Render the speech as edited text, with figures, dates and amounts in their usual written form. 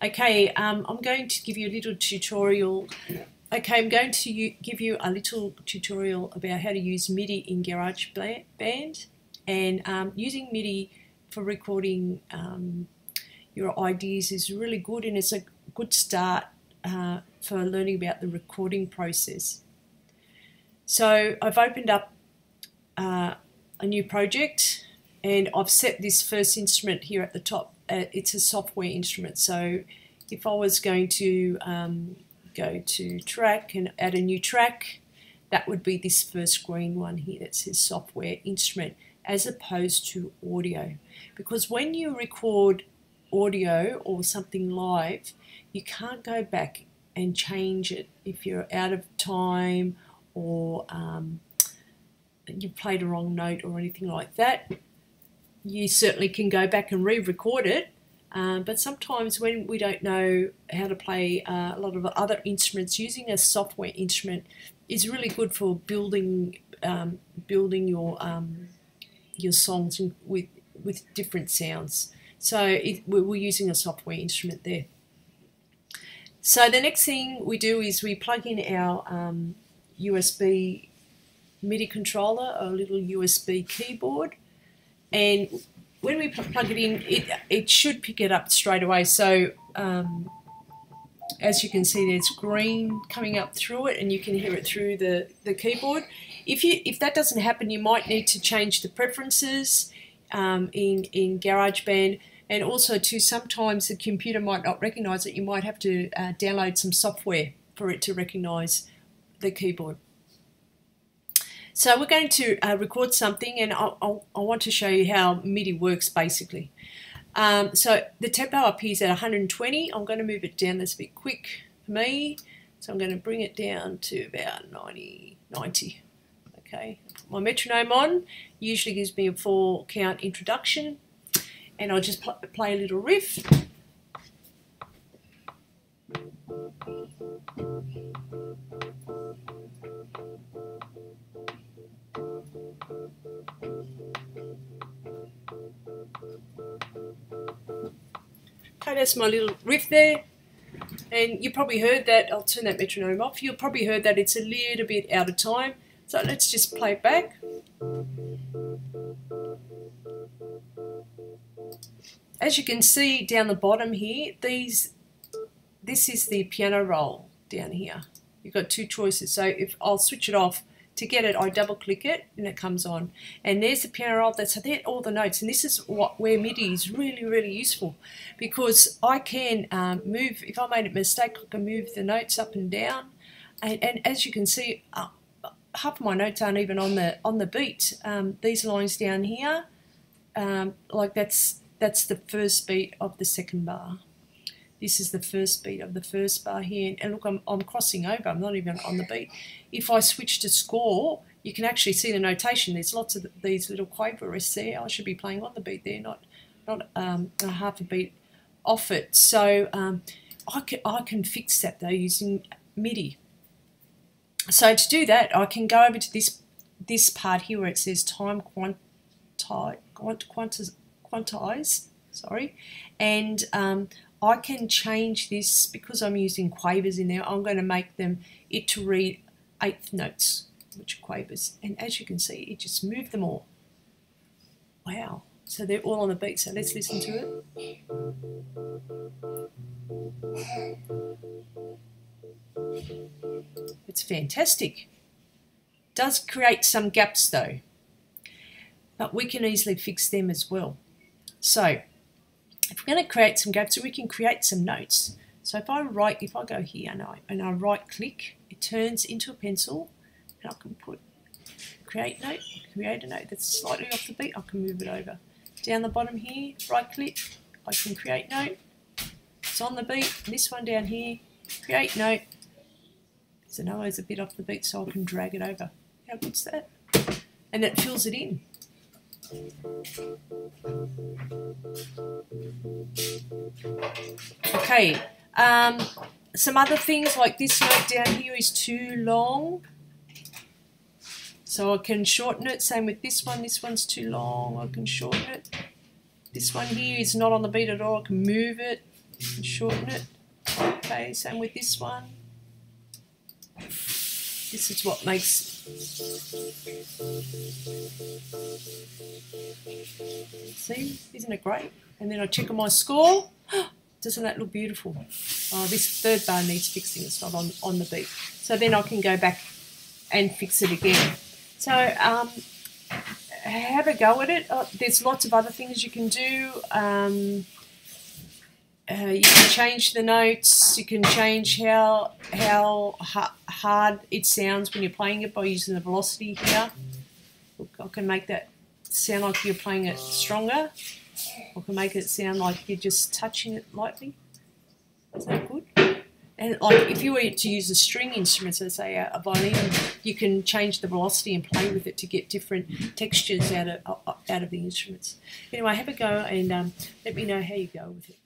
Okay, I'm going to give you a little tutorial. Okay, I'm going to give you a little tutorial about how to use Midi in GarageBand, and using Midi for recording your ideas is really good, and it's a good start for learning about the recording process. So I've opened up a new project, and I've set this first instrument here at the top. It's a software instrument, so if I was going to go to track and add a new track, that would be this first green one here that says software instrument, as opposed to audio. Because when you record audio or something live, you can't go back and change it if you're out of time or you played a wrong note or anything like that. You certainly can go back and re-record it, but sometimes when we don't know how to play a lot of other instruments, using a software instrument is really good for building your songs with different sounds. So we're using a software instrument there. So the next thing we do is we plug in our USB Midi controller, a little USB keyboard, and when we plug it in, it should pick it up straight away. So as you can see, there's green coming up through it, and you can hear it through the keyboard. If that doesn't happen, you might need to change the preferences in GarageBand, and also too, sometimes the computer might not recognize it. You might have to download some software for it to recognize the keyboard. So we're going to record something, and I want to show you how Midi works basically. So the tempo up here is at 120. I'm going to move it down. That's a bit quick for me. So I'm going to bring it down to about 90. Okay, put my metronome on. Usually gives me a 4-count introduction, and I'll just play a little riff. Okay, that's my little riff there, and you probably heard that. I'll turn that metronome off. You'll probably heard that it's a little bit out of time, so let's just play it back. As you can see down the bottom here, this is the piano roll down here. You've got two choices, so if I'll switch it off. To get it, I double click it and it comes on. And there's the piano roll. So there all the notes. And this is where Midi is really, really useful, because I can move, if I made a mistake, I can move the notes up and down. And as you can see, half of my notes aren't even on the beat. These lines down here, like that's the first beat of the second bar. This is the first beat of the first bar here, and look, I'm crossing over, I'm not even on the beat. If I switch to score, you can actually see the notation. There's lots of these little quaver rests there. I should be playing on the beat there, not a half a beat off it. So I can fix that though using Midi. So to do that, I can go over to this part here where it says time quantize, sorry, and I can change this. Because I'm using quavers in there, I'm going to make it to read eighth notes, which are quavers. And as you can see, it just moved them all. Wow. So they're all on the beat. So let's listen to it. It's fantastic. Does create some gaps though, but we can easily fix them as well. So if we're going to create some gaps, we can create some notes. So if I go here and I right click, it turns into a pencil, and I can put create note, create a note that's slightly off the beat. I can move it over. Down the bottom here, right click, I can create note. It's on the beat. This one down here, create note. So now it's a bit off the beat, so I can drag it over. How good's that? And it fills it in. Okay, some other things, like this note down here is too long, so I can shorten it. Same with this one's too long, I can shorten it. This one here is not on the beat at all, I can move it. and shorten it. Okay, same with this one. This is what makes, see, isn't it great? And then I check on my score. Doesn't that look beautiful? Oh, this third bar needs fixing. It's not on the beat. So then I can go back and fix it again. So have a go at it. There's lots of other things you can do. You can change the notes. You can change how hard it sounds when you're playing it by using the velocity here. Look, I can make that sound like you're playing it stronger. I can make it sound like you're just touching it lightly. Is that good? And like if you were to use a string instrument, so say a violin, you can change the velocity and play with it to get different textures out of the instruments. Anyway, have a go and let me know how you go with it.